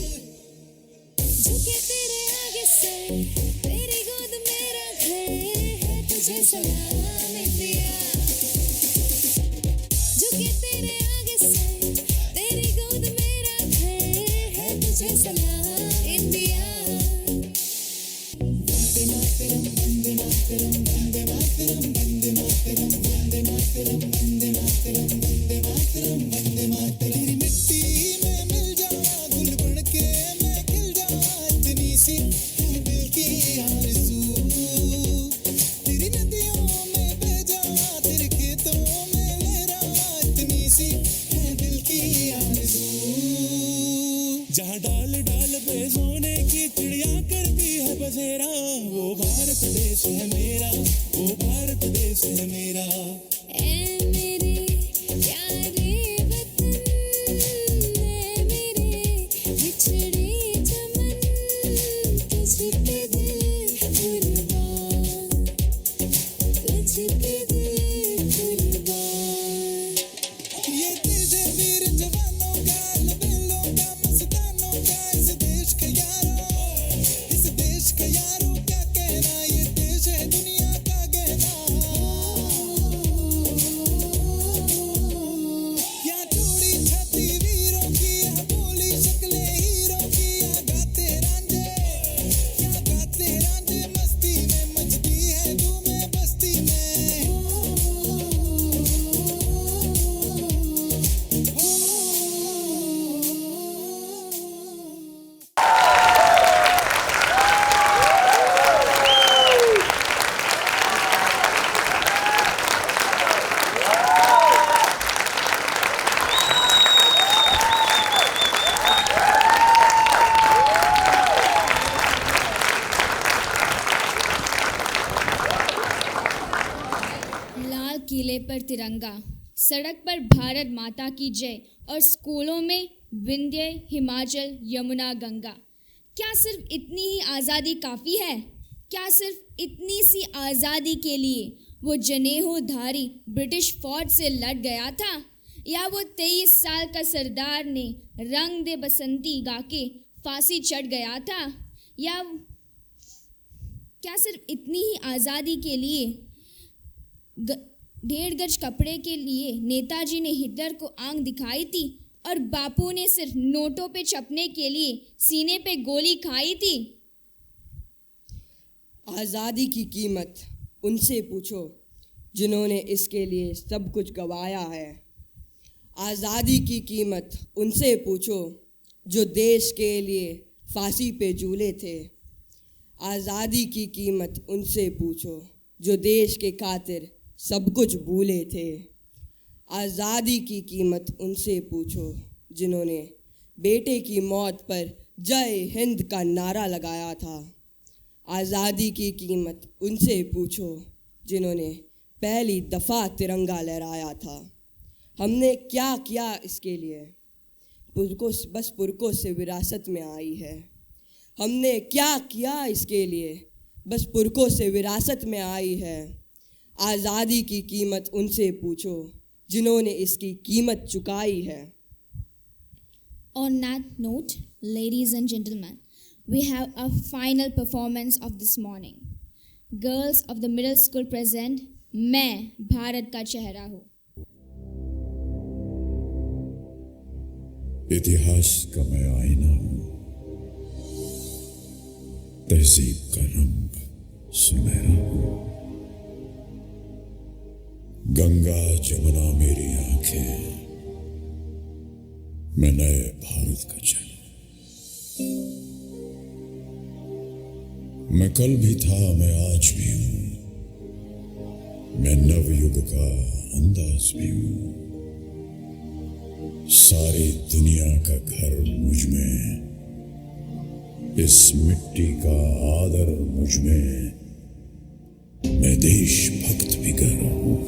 झुके तेरे आगे सर, तेरी गोद मेरा घर है, तुझे सलाम इंडिया। झुके तेरे आगे सर, तेरी गोद मेरा घर है, तुझे सलाम इंडिया। वंदे मातरम वंदे मातरम वंदे मातरम वंदे मातरम वंदे मातरम वंदे मातरम वंदे मातरम वंदे मातरम। तेरी मिट्टी में मिल जाऊं गुल बन के मैं खिल जाऊं, इतनी सी है दिल की आरज़ू। तेरी नदियों में बह जाऊं, तेरे खेतों में लहराऊं, इतनी सी है दिल की आरज़ू। जहाँ डाल डाल पे सोने की चिड़िया करती है बसेरा, वो भारत देश है मेरा, वो भारत देश है मेरा। ऐ मेरे प्यारे वतन, ऐ मेरे बिछड़े चमन, तुझ पे दिल कुर्बान, तुझ पे दिल कुर्बान। ये तेरे वीर जवानों का, लबेलों का, मस्तानों का, इस देश का यारों क्या कहना, ये देश है दुनिया का गहना। यहाँ चूड़ी छाती वीरों की, यहाँ बोली शक्लें हीरों की, यहाँ गाते रांझे मस्ती में, मचती है धूमें बस्ती में। लाल किले पर तिरंगा, सड़क पर भारत माता की जय और स्कूलों में विंध्य हिमाचल यमुना गंगा। क्या सिर्फ इतनी ही आज़ादी काफ़ी है? क्या सिर्फ इतनी सी आज़ादी के लिए वो जनेऊधारी ब्रिटिश फौज से लड़ गया था? या वो 23 साल का सरदार ने रंग दे बसंती गाके फांसी चढ़ गया था? या क्या सिर्फ इतनी ही आज़ादी के लिए 1.5 गज कपड़े के लिए नेताजी ने हिटलर को आंख दिखाई थी और बापू ने सिर्फ नोटों पे छपने के लिए सीने पे गोली खाई थी? आज़ादी की कीमत उनसे पूछो जिन्होंने इसके लिए सब कुछ गंवाया है। आज़ादी की कीमत उनसे पूछो जो देश के लिए फांसी पे झूले थे। आज़ादी की कीमत उनसे पूछो जो देश के खातिर सब कुछ भूले थे। आज़ादी की कीमत उनसे पूछो जिन्होंने बेटे की मौत पर जय हिंद का नारा लगाया था। आज़ादी की कीमत उनसे पूछो जिन्होंने पहली दफ़ा तिरंगा लहराया था। हमने क्या किया इसके लिए? पुरखों से विरासत में आई है। हमने क्या किया इसके लिए? बस पुरखों से विरासत में आई है। आज़ादी की कीमत उनसे पूछो जिन्होंने इसकी कीमत चुकाई है। On that note, ladies and gentlemen, we have a final performance of this morning. Girls of the middle school present, मैं भारत का चेहरा हूँ। इतिहास का मैं आईना हूँ, तहजीब का रंग सुनहरा हूँ। गंगा जमुना मेरी आंखें, मैं नए भारत का चेहरा। मैं कल भी था, मैं आज भी हूँ, मैं नवयुग का अंदाज भी हूँ। सारी दुनिया का घर मुझ में, इस मिट्टी का आदर मुझ में। मैं देशभक्त भी गहरा हूँ,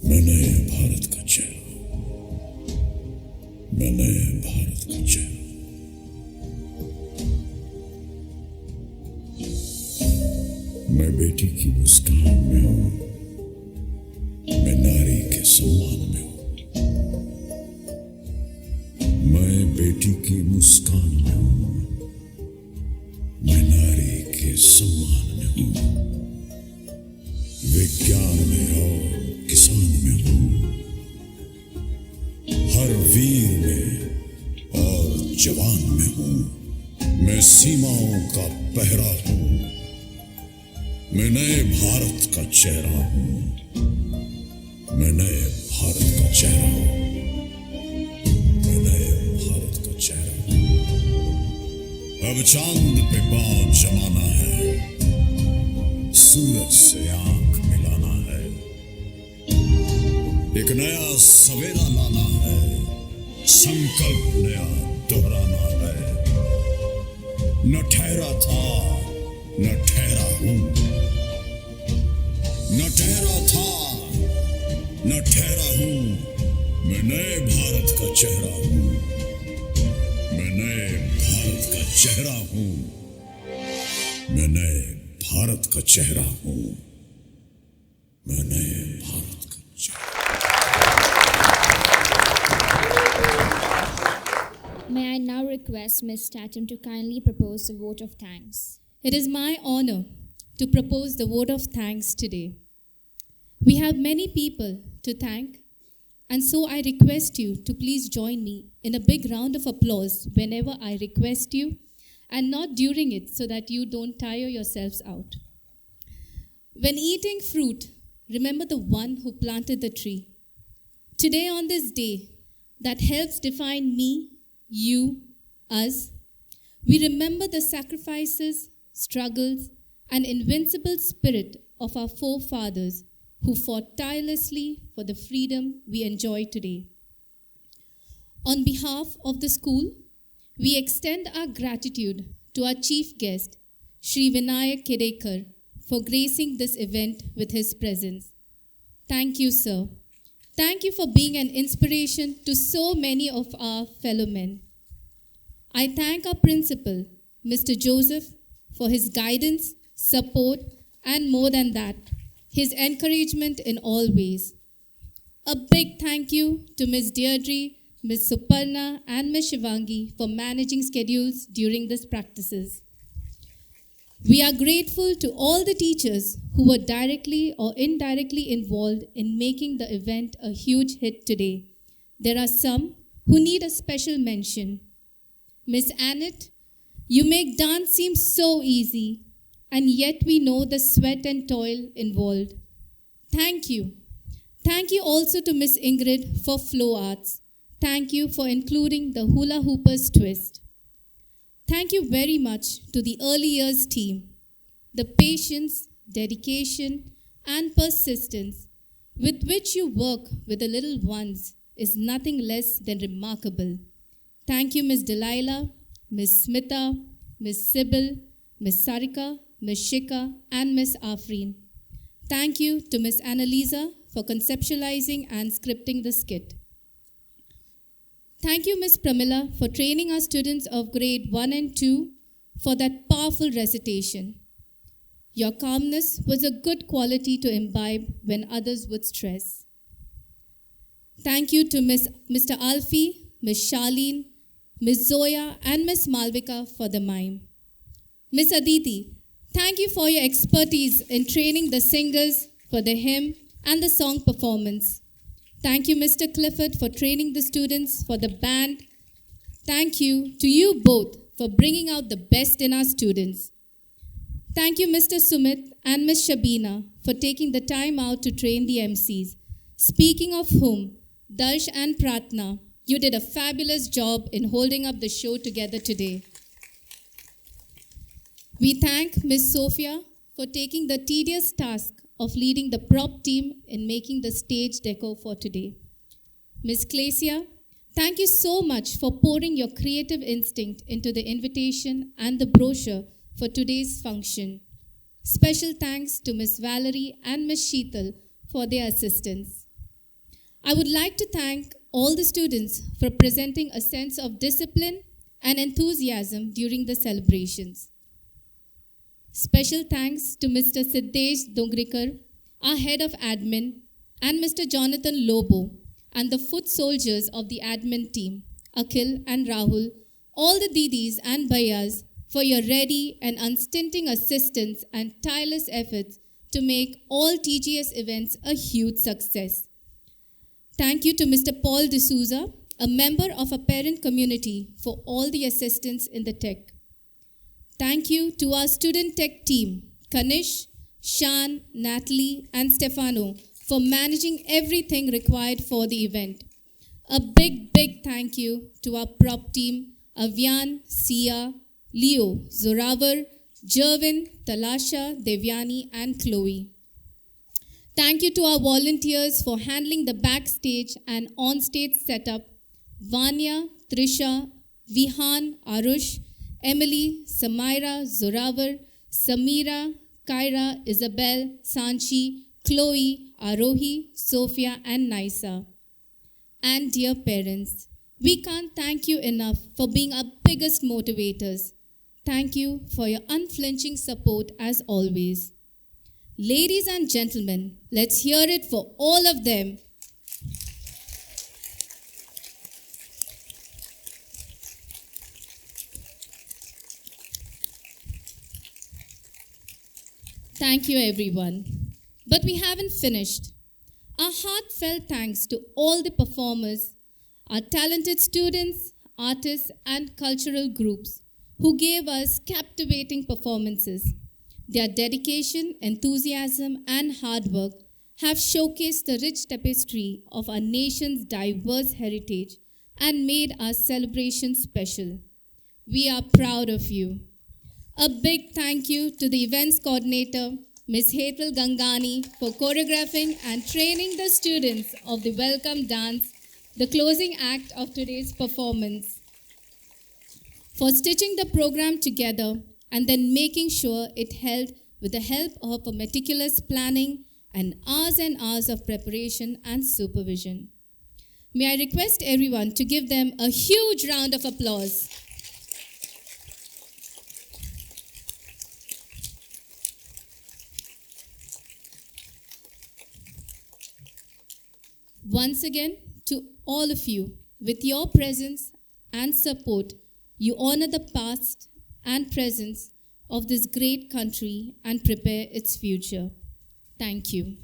मैं नए भारत का चेहरा, मैं नए भारत का चेहरा। मैं बेटी की मुस्कान में हूँ, मैं नारी के सम्मान में हूँ। मैं बेटी की मुस्कान में हूँ, मैं नारी के सम्मान में हूँ। विज्ञान में और किसान में हूँ, हर वीर में और जवान में हूँ। मैं सीमाओं का पहरा हूँ, मैं नए भारत का चेहरा हूँ, मैं नए भारत का चेहरा हूँ, मैं नए भारत का चेहरा हूँ। अब चांद पे पांव जमाना है, सूरज से आंख मिलाना है, एक नया सवेरा लाना है, संकल्प नया दोहराना है। न ठहरा था न ठहरा हूं, न ठहरा था न ठहरा हूं, मैं नए भारत का चेहरा हूं, मैं नए भारत का चेहरा हूं, मैं नए भारत का चेहरा हूं, मैं नए भारत का चेहरा। May I now request Ms. Tatum to kindly propose the vote of thanks. It is my honor to propose the vote of thanks today. We have many people to thank, and so I request you to please join me in a big round of applause whenever I request you, and not during it so that you don't tire yourselves out. When eating fruit, remember the one who planted the tree. Today, on this day that helps define me, you, us, we remember the sacrifices, struggles, and invincible spirit of our forefathers who fought tirelessly for the freedom we enjoy today. On behalf of the school, we extend our gratitude to our chief guest, Sri Vinayak Kedekar, for gracing this event with his presence. Thank you, sir. Thank you for being an inspiration to so many of our fellow men. I thank our principal, Mr. Joseph, for his guidance, support, and more than that, his encouragement in all ways. A big thank you to Ms. Deirdre, Ms. Suparna, and Ms. Shivangi for managing schedules during these practices. We are grateful to all the teachers who were directly or indirectly involved in making the event a huge hit today. There are some who need a special mention. Miss Annette, you make dance seem so easy, and yet we know the sweat and toil involved. Thank you. Thank you also to Miss Ingrid for flow arts. Thank you for including the hula hoopers twist. Thank you very much to the early years team. The patience, dedication, and persistence with which you work with the little ones is nothing less than remarkable. Thank you, Ms. Delilah, Ms. Smita, Ms. Sybil, Ms. Sarika, Ms. Shika, and Ms. Afreen. Thank you to Ms. Annalisa for conceptualizing and scripting the skit. Thank you, Ms. Pramila, for training our students of grade 1 and 2 for that powerful recitation. Your calmness was a good quality to imbibe when others would stress. Thank you to Mr. Alfie, Ms. Charlene, Ms. Zoya, and Ms. Malvika for the mime. Ms. Aditi, thank you for your expertise in training the singers for the hymn and the song performance. Thank you, Mr. Clifford, for training the students for the band. Thank you to you both for bringing out the best in our students. Thank you, Mr. Sumit and Ms. Shabina, for taking the time out to train the MCs. Speaking of whom, Darsh and Pratna, you did a fabulous job in holding up the show together today. We thank Ms. Sophia for taking the tedious task of leading the prop team in making the stage decor for today. Ms. Klesia, thank you so much for pouring your creative instinct into the invitation and the brochure for today's function. Special thanks to Ms. Valerie and Ms. Sheetal for their assistance. I would like to thank all the students for presenting a sense of discipline and enthusiasm during the celebrations. Special thanks to Mr. Siddesh Dongrikar, our head of admin, and Mr. Jonathan Lobo, and the foot soldiers of the admin team, Akhil and Rahul, all the Didis and Bhaias, for your ready and unstinting assistance and tireless efforts to make all TGS events a huge success. Thank you to Mr. Paul D'Souza, a member of our parent community, for all the assistance in the tech. Thank you to our student tech team, Kanish, Shan, Natalie, and Stefano, for managing everything required for the event. A big thank you to our prop team, Avyan, Sia, Leo, Zoravar, Jervin, Talasha, Devyani, and Chloe. Thank you to our volunteers for handling the backstage and on-stage setup, Vanya, Trisha, Vihan, Arush, Emily, Samaira, Zoravar, Samira, Kyra, Isabel, Sanchi, Chloe, Arohi, Sophia, and Naisa. And dear parents, we can't thank you enough for being our biggest motivators. Thank you for your unflinching support as always. Ladies and gentlemen, let's hear it for all of them. Thank you, everyone. But we haven't finished. Our heartfelt thanks to all the performers, our talented students, artists, and cultural groups who gave us captivating performances. Their dedication, enthusiasm, and hard work have showcased the rich tapestry of our nation's diverse heritage and made our celebration special. We are proud of you. A big thank you to the events coordinator, Ms. Hetal Gangani, for choreographing and training the students of the welcome dance, the closing act of today's performance, for stitching the program together and then making sure it held with the help of a meticulous planning and hours of preparation and supervision. May I request everyone to give them a huge round of applause. Once again, to all of you, with your presence and support, you honor the past and presence of this great country and prepare its future. Thank you.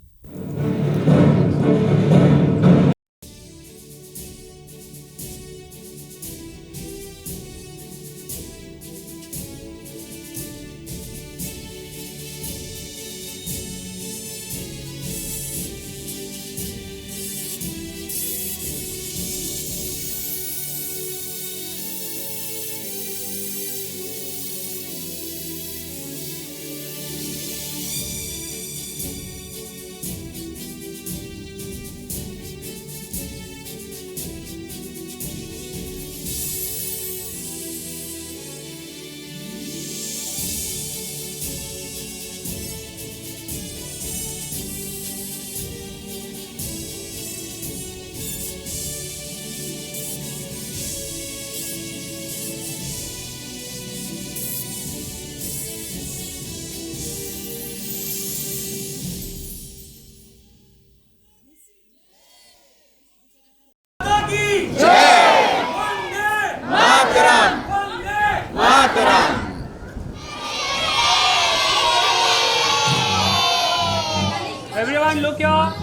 Everyone look here.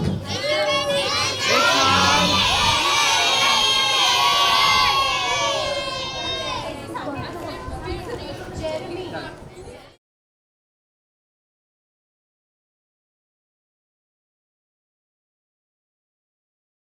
Big smile.